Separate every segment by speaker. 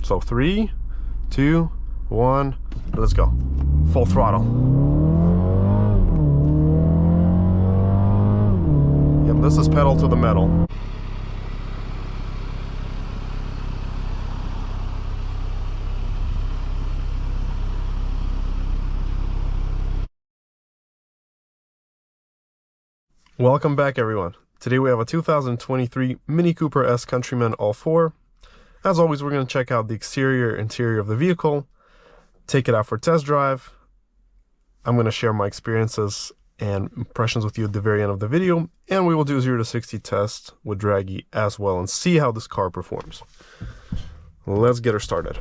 Speaker 1: So 3, 2, 1, let's go. Full throttle. Yep, this is pedal to the metal. Welcome back, everyone. Today we have a 2023 Mini Cooper S Countryman All-4. As always, we're going to check out the exterior, interior of the vehicle, take it out for a test drive. I'm going to share my experiences and impressions with you at the very end of the video, and we will do a 0 to 60 test with Dragy as well and see how this car performs. Let's get her started.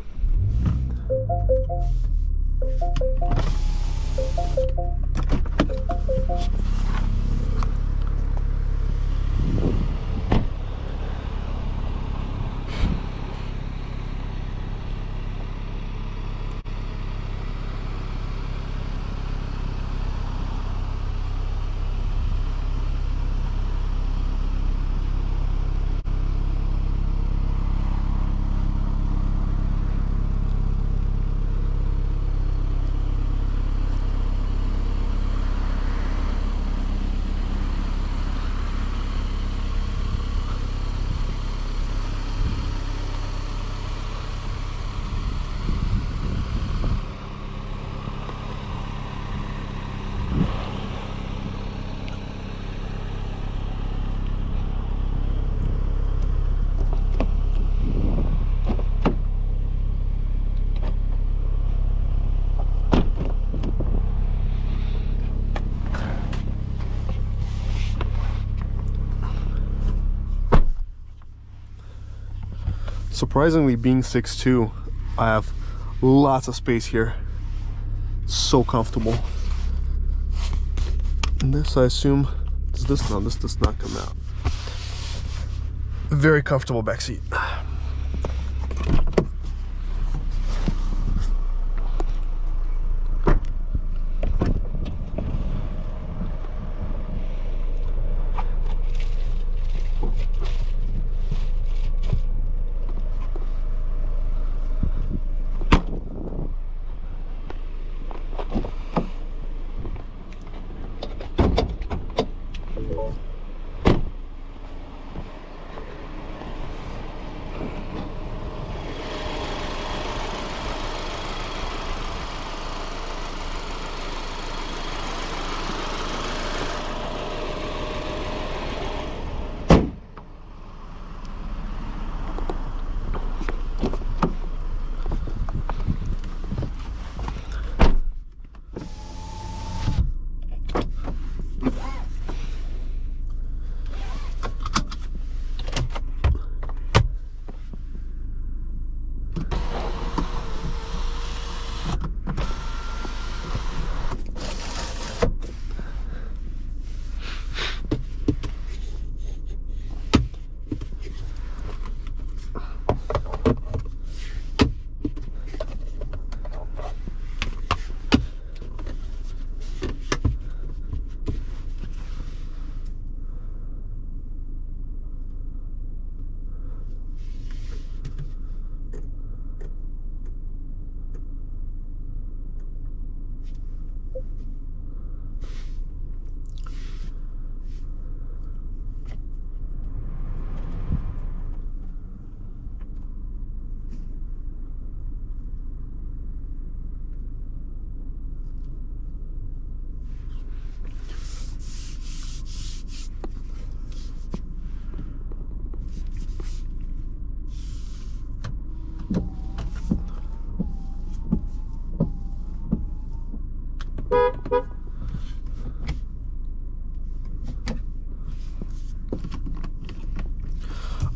Speaker 1: Surprisingly, being 6'2", I have lots of space here. So comfortable. And this, I assume, does this? No, this does not come out. Very comfortable back seat.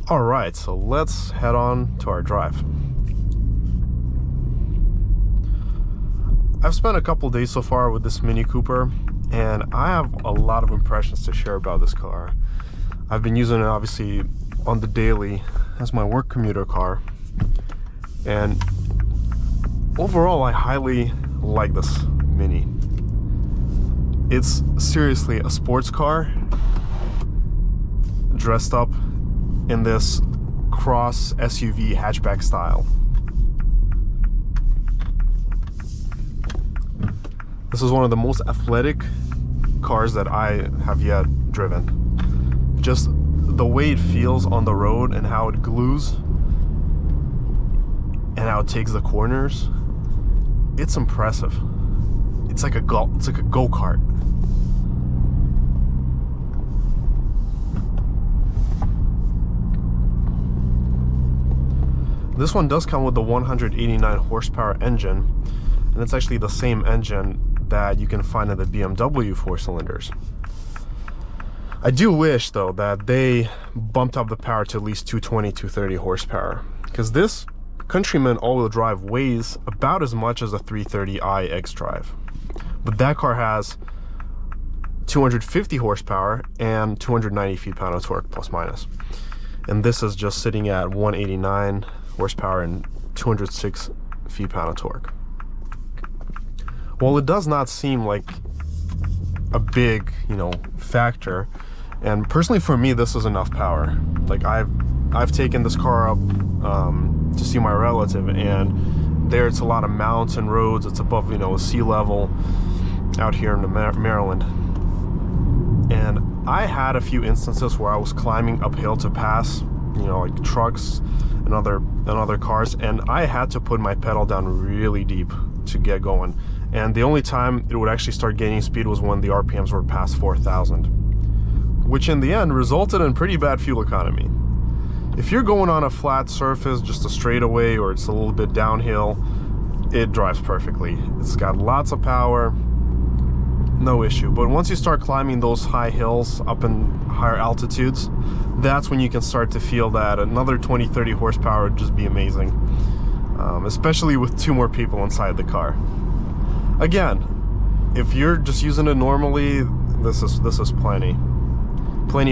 Speaker 1: All right, so let's head on to our drive. I've spent a couple days so far with this Mini Cooper, and I have a lot of impressions to share about this car. I've been using it obviously on the daily as my work commuter car, and overall I highly like this Mini. It's seriously a sports car dressed up in this cross SUV hatchback style. This is one of the most athletic cars that I have yet driven. Just the way it feels on the road and how it glues and how it takes the corners, it's impressive. It's like a go-kart. This one does come with the 189 horsepower engine, and it's actually the same engine that you can find in the BMW 4-cylinders. I do wish though that they bumped up the power to at least 220, 230 horsepower, because this Countryman all-wheel drive weighs about as much as a 330i X-Drive, but that car has 250 horsepower and 290 feet-pound of torque plus minus, and this is just sitting at 189 horsepower and 206 feet-pound of torque. Well, it does not seem like a big, factor, and personally for me this is enough power. Like I've taken this car up to see my relative, and there it's a lot of mountain roads. It's above sea level out here in Maryland, and I had a few instances where I was climbing uphill to pass like trucks and other cars, and I had to put my pedal down really deep to get going. And the only time it would actually start gaining speed was when the RPMs were past 4,000, which in the end resulted in pretty bad fuel economy. If you're going on a flat surface, just a straightaway, or it's a little bit downhill, it drives perfectly. It's got lots of power, no issue. But once you start climbing those high hills up in higher altitudes, that's when you can start to feel that another 20-30 horsepower would just be amazing, especially with 2 more people inside the car. Again, if you're just using it normally, this is plenty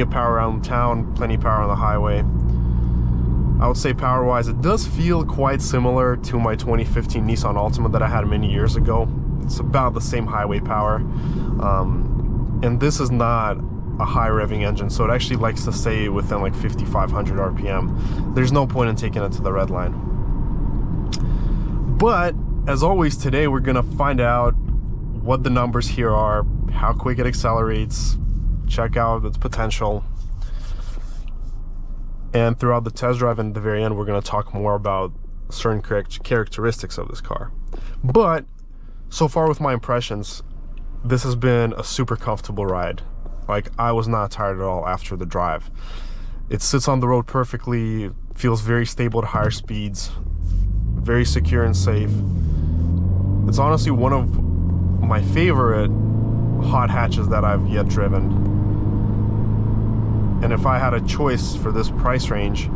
Speaker 1: of power around town, plenty of power on the highway. I would say power-wise, it does feel quite similar to my 2015 Nissan Altima that I had many years ago. It's about the same highway power, and this is not a high revving engine, so it actually likes to stay within like 5,500 RPM. There's no point in taking it to the red line. But as always, today we're gonna find out what the numbers here are, how quick it accelerates, check out its potential, and throughout the test drive and at the very end we're going to talk more about certain characteristics of this car. But so far with my impressions, this has been a super comfortable ride. Like, I was not tired at all after the drive. It sits on the road perfectly, feels very stable at higher speeds, very secure and safe. It's honestly one of my favorite hot hatches that I've yet driven. And if I had a choice for this price range,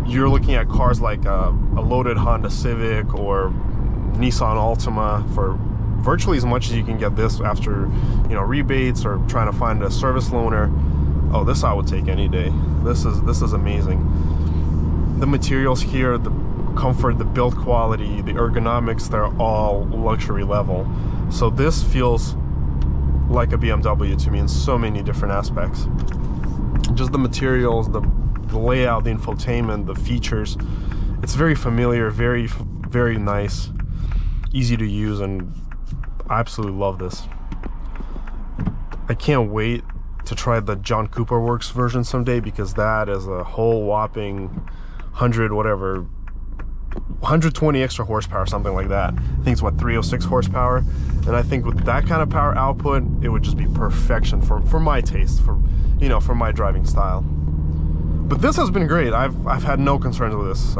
Speaker 1: you're looking at cars like a loaded Honda Civic or Nissan Altima for virtually as much as you can get this after rebates or trying to find a service loaner. Oh, this I would take any day. This is amazing. The materials here, the comfort, the build quality, the ergonomics, they're all luxury level. So this feels like a BMW to me in so many different aspects. Just the materials, the layout, the infotainment, the features. It's very familiar, very, very nice, easy to use, and I absolutely love this. I can't wait to try the John Cooper Works version someday, because that is a whole whopping 120 extra horsepower, something like that. I think it's 306 horsepower, and I think with that kind of power output, it would just be perfection for my taste, for my driving style. But this has been great. I've had no concerns with this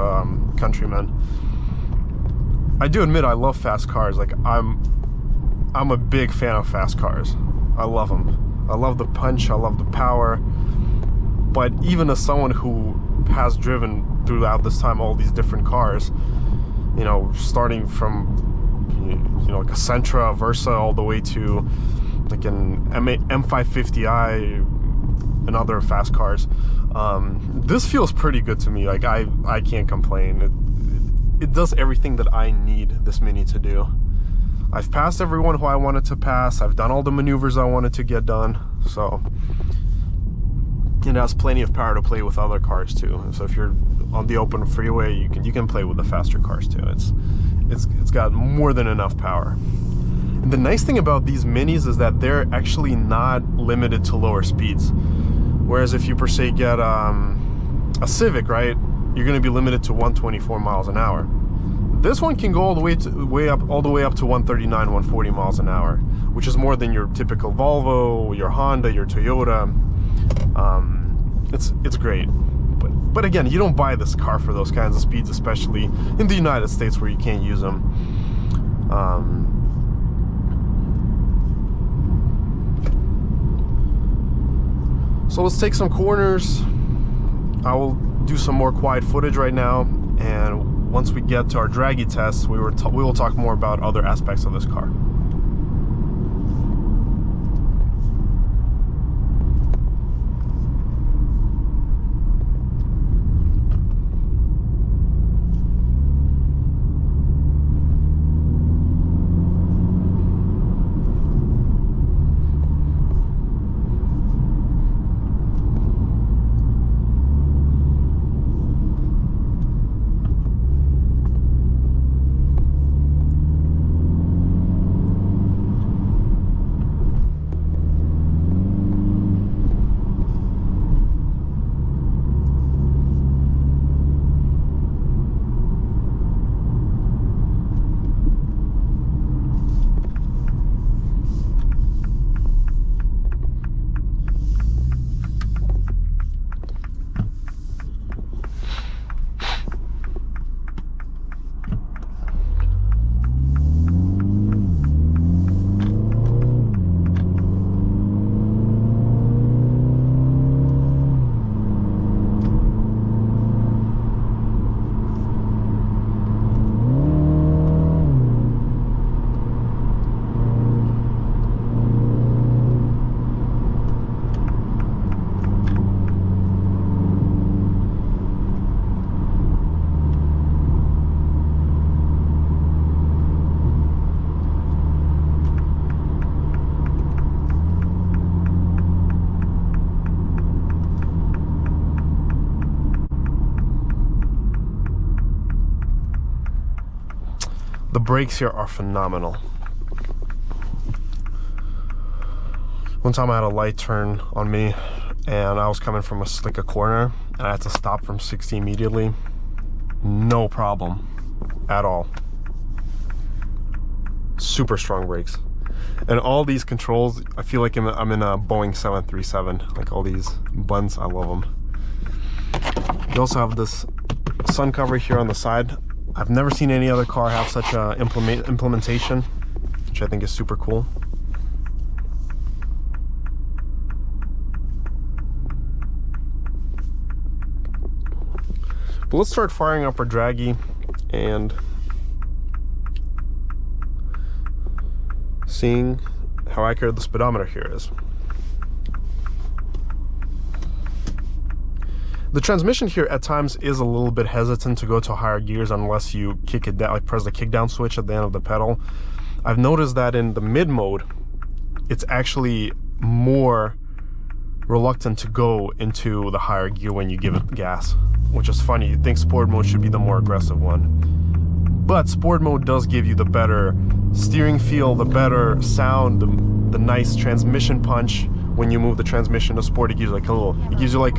Speaker 1: Countryman. I do admit I love fast cars. Like, I'm a big fan of fast cars. I love them. I love the punch, I love the power. But even as someone who has driven throughout this time all these different cars, starting from like a Sentra, Versa, all the way to like an M550i and other fast cars, this feels pretty good to me. Like, I can't complain. It does everything that I need this Mini to do. I've passed everyone who I wanted to pass. I've done all the maneuvers I wanted to get done. So it has plenty of power to play with other cars too. So if you're on the open freeway, you can play with the faster cars too. It's got more than enough power. And the nice thing about these minis is that they're actually not limited to lower speeds. Whereas if you per se get a Civic, right, you're going to be limited to 124 miles an hour. This one can go all the way up to 139, 140 miles an hour, which is more than your typical Volvo, your Honda, your Toyota. It's great. But again, you don't buy this car for those kinds of speeds, especially in the United States where you can't use them. So let's take some corners. I will do some more quiet footage right now, and once we get to our Dragy tests, we will talk more about other aspects of this car. The brakes here are phenomenal. One time I had a light turn on me and I was coming from a corner and I had to stop from 60 immediately. No problem at all. Super strong brakes. And all these controls, I feel like I'm in a Boeing 737. Like all these buttons, I love them. You also have this sun cover here on the side. I've never seen any other car have such a implementation, which I think is super cool. But let's start firing up our Dragy and seeing how accurate the speedometer here is. The transmission here at times is a little bit hesitant to go to higher gears unless you kick it down, like press the kick down switch at the end of the pedal. I've noticed that in the mid mode, it's actually more reluctant to go into the higher gear when you give it gas, which is funny. You'd think sport mode should be the more aggressive one. But sport mode does give you the better steering feel, the better sound, the nice transmission punch. When you move the transmission to sport, it gives you like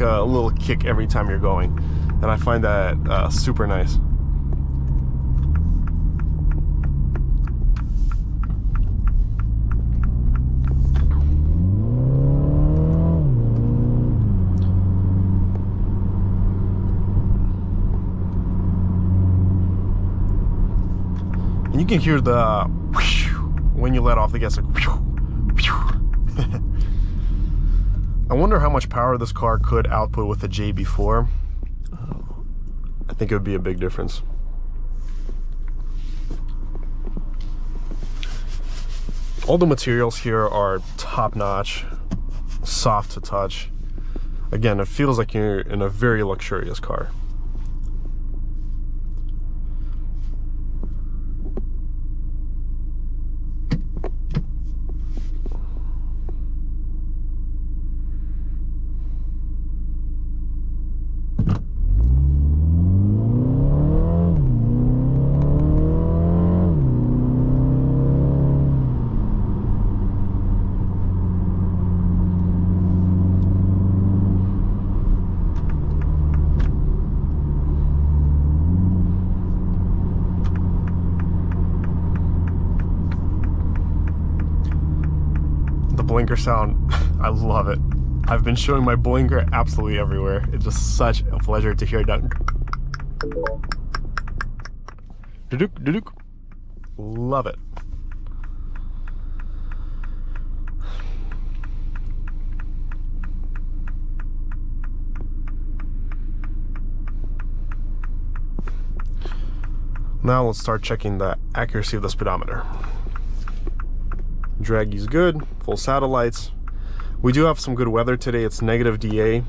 Speaker 1: a little kick every time you're going, and I find that super nice. And you can hear the when you let off the gas, like I wonder how much power this car could output with a JB4. I think it would be a big difference. All the materials here are top-notch, soft to touch. Again, it feels like you're in a very luxurious car. blinker sound, I love it. I've been showing my blinker absolutely everywhere. It's just such a pleasure to hear it done. Love it. Now let's start checking the accuracy of the speedometer. Dragy's good, full satellites. We do have some good weather today. It's negative DA.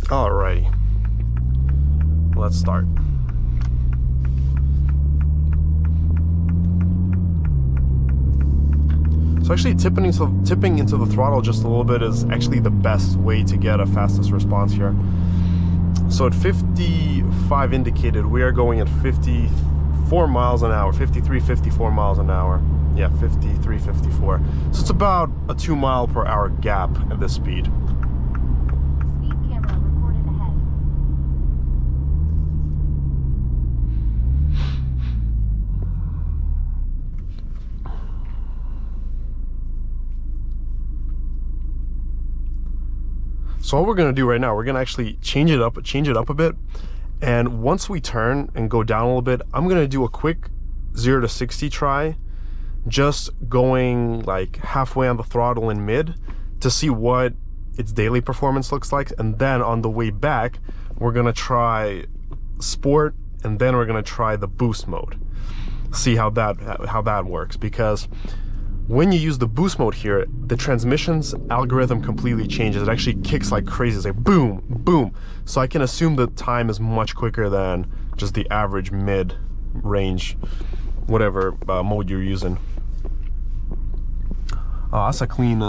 Speaker 1: Alrighty, let's start. So actually tipping into the throttle just a little bit is actually the best way to get a fastest response here. So at 55 indicated, we are going at 54 miles an hour, 53, 54 miles an hour. Yeah, 53, 54. So it's about a 2 mile per hour gap at this speed. So what we're gonna do right now, we're gonna actually change it up a bit. And once we turn and go down a little bit, I'm gonna do a quick 0 to 60 try, just going like halfway on the throttle in mid to see what its daily performance looks like. And then on the way back, we're gonna try sport, and then we're gonna try the boost mode. See how that works, because when you use the boost mode here, the transmission's algorithm completely changes. It actually kicks like crazy. It's like boom, boom. So I can assume the time is much quicker than just the average mid-range, whatever mode you're using. Oh, that's a clean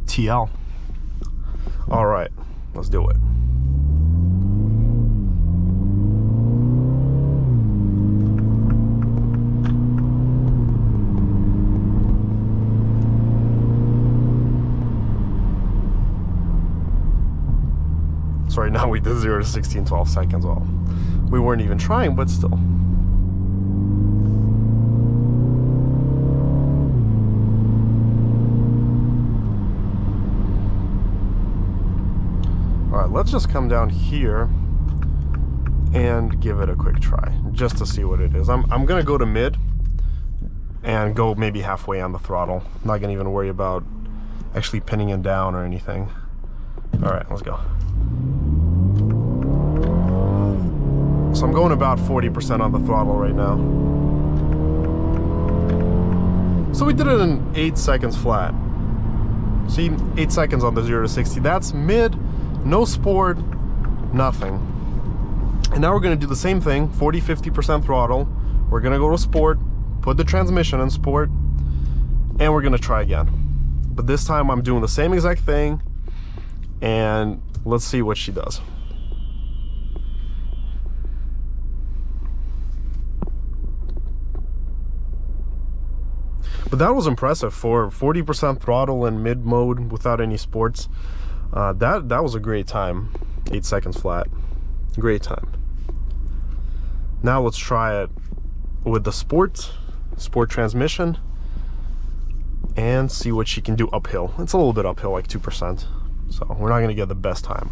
Speaker 1: TL. All right, let's do it. So right now we did 0 to 60 in 12 seconds. Well, we weren't even trying, but still. All right, let's just come down here and give it a quick try, just to see what it is. I'm gonna go to mid and go maybe halfway on the throttle. I'm not gonna even worry about actually pinning it down or anything. All right, let's go. So I'm going about 40% on the throttle right now. So we did it in 8 seconds flat. See, 8 seconds on the 0 to 60. That's mid, no sport, nothing. And now we're gonna do the same thing, 40, 50% throttle. We're gonna go to sport, put the transmission in sport, and we're gonna try again. But this time I'm doing the same exact thing, and let's see what she does. But that was impressive for 40% throttle and mid mode without any sports. That was a great time. 8 seconds flat. Great time. Now let's try it with the sport transmission. and see what she can do uphill. It's a little bit uphill, like 2%. So we're not going to get the best time.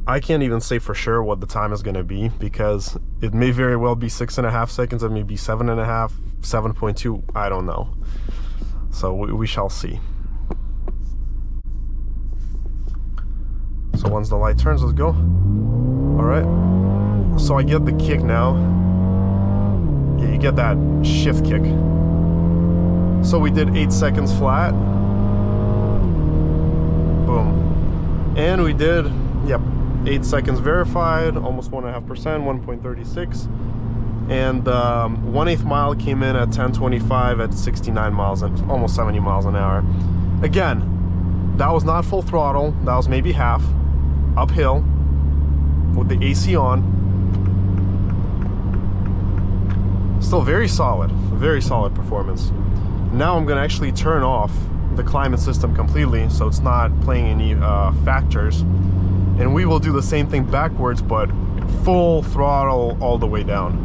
Speaker 1: I can't even say for sure what the time is going to be, because it may very well be 6.5 seconds, it may be 7.5, 7.2, I don't know. So we shall see. So once the light turns, let's go. All right. So I get the kick now. Yeah, you get that shift kick. So we did 8 seconds flat. Boom. And we did, yep, 8 seconds verified, almost 1.5%, 1.36. And 1/8 mile came in at 10:25 at 69 miles and almost 70 miles an hour. Again, that was not full throttle. That was maybe half, uphill with the AC on. Still very solid performance. Now I'm gonna actually turn off the climate system completely, so it's not playing any factors. And we will do the same thing backwards, but full throttle all the way down.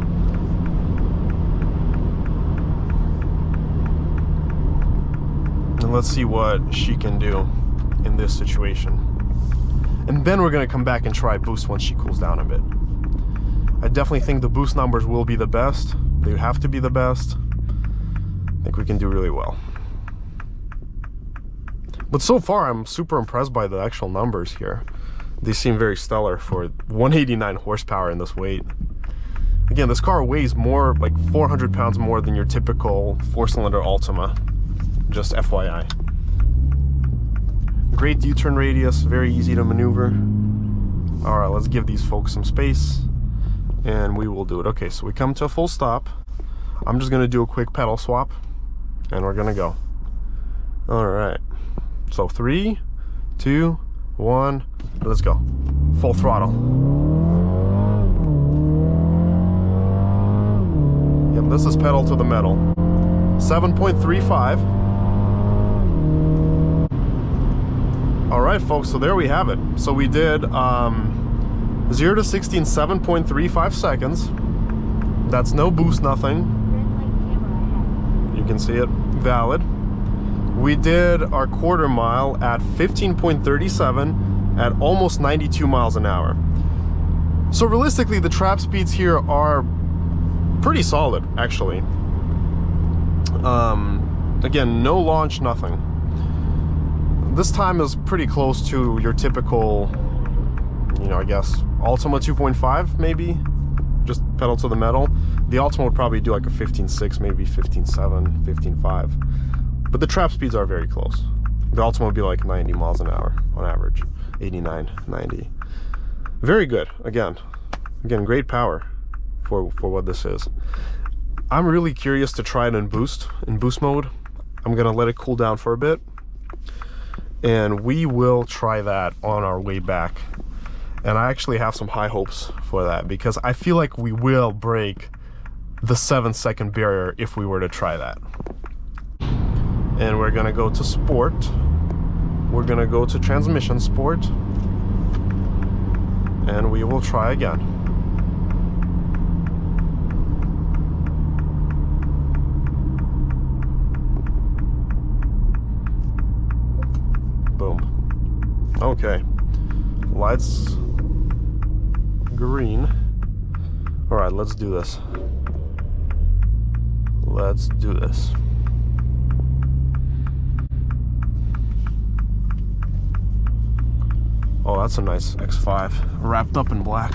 Speaker 1: And let's see what she can do in this situation. And then we're gonna come back and try boost once she cools down a bit. I definitely think the boost numbers will be the best. They have to be the best. I think we can do really well. But so far, I'm super impressed by the actual numbers here. They seem very stellar for 189 horsepower in this weight. Again, this car weighs more, like 400 pounds more than your typical 4-cylinder Altima. Just FYI. Great U-turn radius, very easy to maneuver. All right, let's give these folks some space and we will do it. Okay, so we come to a full stop. I'm just gonna do a quick pedal swap and we're gonna go. All right, so 3, 2, 1, let's go. Full throttle. Yep, this is pedal to the metal. 7.35. All right, folks, so there we have it. So we did 0 to 60 in 7.35 seconds. That's no boost, nothing. You can see it, valid. We did our quarter mile at 15.37 at almost 92 miles an hour. So realistically, the trap speeds here are pretty solid, actually. Again, no launch, nothing. This time is pretty close to your typical, you know, I guess, Altima 2.5, maybe? Just pedal to the metal. The Altima would probably do like a 15.6, maybe 15.7, 15.5. But the trap speeds are very close. The Altima would be like 90 miles an hour on average, 89, 90. Very good. Again, great power for what this is. I'm really curious to try it in boost mode. I'm gonna let it cool down for a bit, and we will try that on our way back. And I actually have some high hopes for that, because I feel like we will break the 7-second barrier if we were to try that. And we're gonna go to sport. We're gonna go to transmission sport, and we will try again. Boom. Okay, lights green. All right, let's do this. Let's do this. Oh, that's a nice X5 wrapped up in black.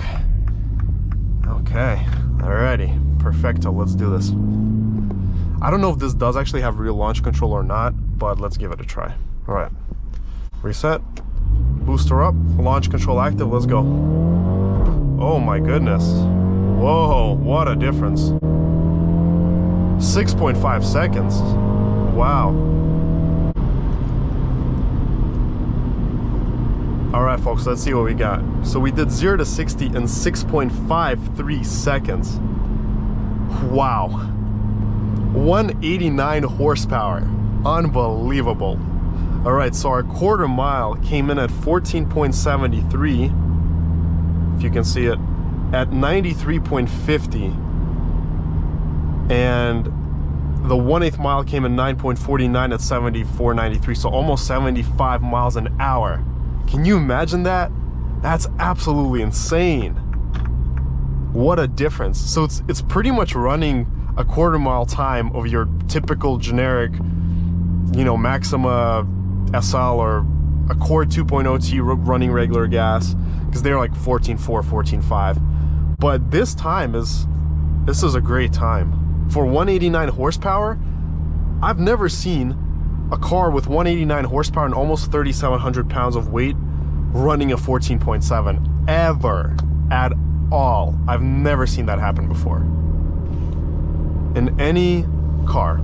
Speaker 1: Okay, alrighty, perfecto, let's do this. I don't know if this does actually have real launch control or not, but let's give it a try. All right, reset, booster up, launch control active, let's go. Oh my goodness. Whoa, what a difference. 6.5 seconds. Wow. All right, folks, let's see what we got. So we did 0 to 60 in 6.53 seconds. Wow. 189 horsepower. Unbelievable. All right, so our quarter mile came in at 14.73, if you can see it, at 93.50, and the 1/8 mile came in 9.49 at 74.93, so almost 75 miles an hour. Can you imagine that? That's absolutely insane. What a difference. So it's pretty much running a quarter mile time of your typical generic, you know, Maxima SL or Accord 2.0T running regular gas, because they're like 14.4, 14.5. But this is a great time. For 189 horsepower, I've never seen a car with 189 horsepower and almost 3,700 pounds of weight running a 14.7 ever, at all. I've never seen that happen before in any car.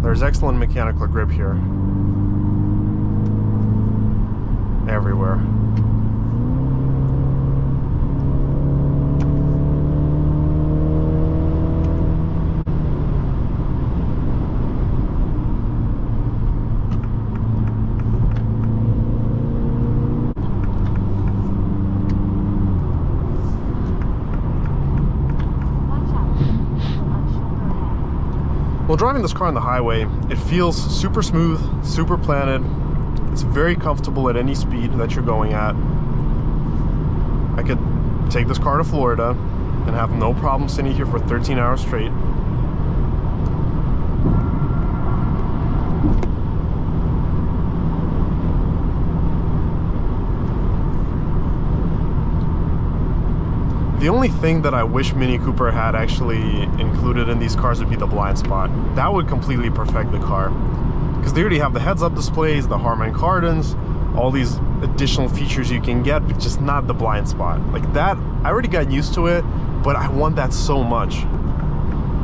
Speaker 1: There's excellent mechanical grip here. Everywhere. Well, driving this car on the highway, it feels super smooth, super planted. It's very comfortable at any speed that you're going at. I could take this car to Florida and have no problem sitting here for 13 hours straight. The only thing that I wish Mini Cooper had actually included in these cars would be the blind spot. That would completely perfect the car, because they already have the heads-up displays, the Harman Kardons, all these additional features you can get, but just not the blind spot. Like that, I already got used to it, but I want that so much.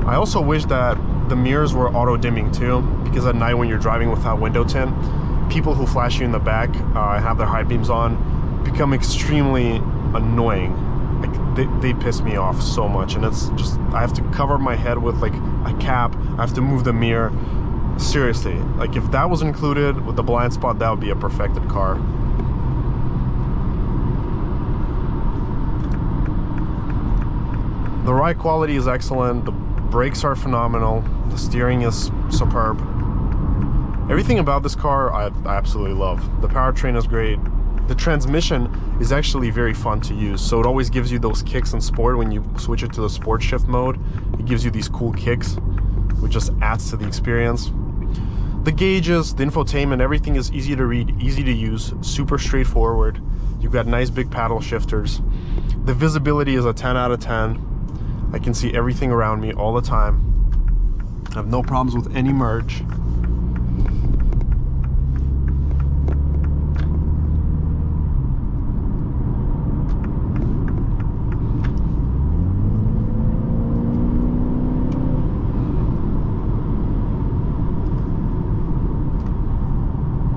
Speaker 1: I also wish that the mirrors were auto-dimming too, because at night when you're driving without window tint, people who flash you in the back and have their high beams on become extremely annoying. Like they piss me off so much, and it's just, I have to cover my head with like a cap, I have to move the mirror. Seriously, like if that was included with the blind spot, that would be a perfected car. The ride quality is excellent, the brakes are phenomenal, the steering is superb. Everything about this car I absolutely love. The powertrain is great. The transmission is actually very fun to use, so it always gives you those kicks in sport. When you switch it to the sport shift mode, it gives you these cool kicks, which just adds to the experience. The gauges, the infotainment, everything is easy to read, easy to use, super straightforward. You've got nice big paddle shifters. The visibility is a 10 out of 10. I can see everything around me all the time. I have no problems with any merge.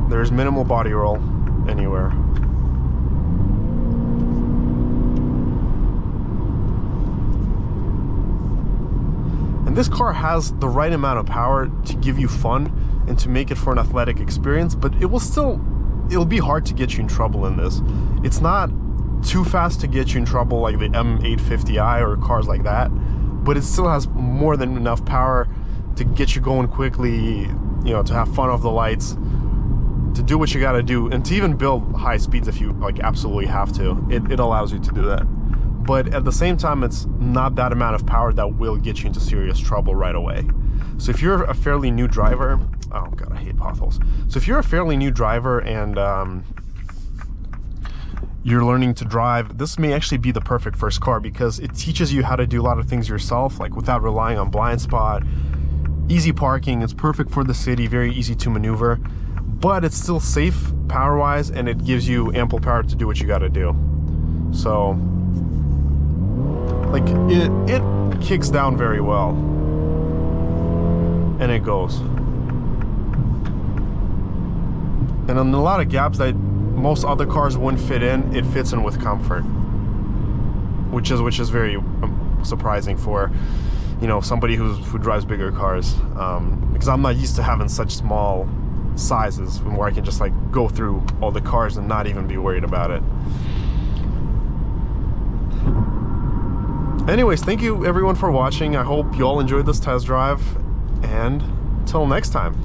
Speaker 1: There's minimal body roll anywhere. And this car has the right amount of power to give you fun and to make it for an athletic experience, but it'll be hard to get you in trouble in this. It's not too fast to get you in trouble like the M850i or cars like that, but it still has more than enough power to get you going quickly, you know, to have fun off the lights, to do what you got to do, and to even build high speeds if you like absolutely have to. It allows you to do that, but at the same time, it's not that amount of power that will get you into serious trouble right away. So if you're a fairly new driver, oh god, I hate potholes. So if you're a fairly new driver and you're learning to drive, this may actually be the perfect first car, because it teaches you how to do a lot of things yourself, like without relying on blind spot. Easy parking, it's perfect for the city, very easy to maneuver. but it's still safe power-wise, and it gives you ample power to do what you got to do. So, like, it kicks down very well, and it goes. And in a lot of gaps that most other cars wouldn't fit in, it fits in with comfort, which is very surprising for, you know, somebody who drives bigger cars, because I'm not used to having such small sizes where I can just like go through all the cars and not even be worried about it. Anyways, thank you everyone for watching. I hope you all enjoyed this test drive, and till next time.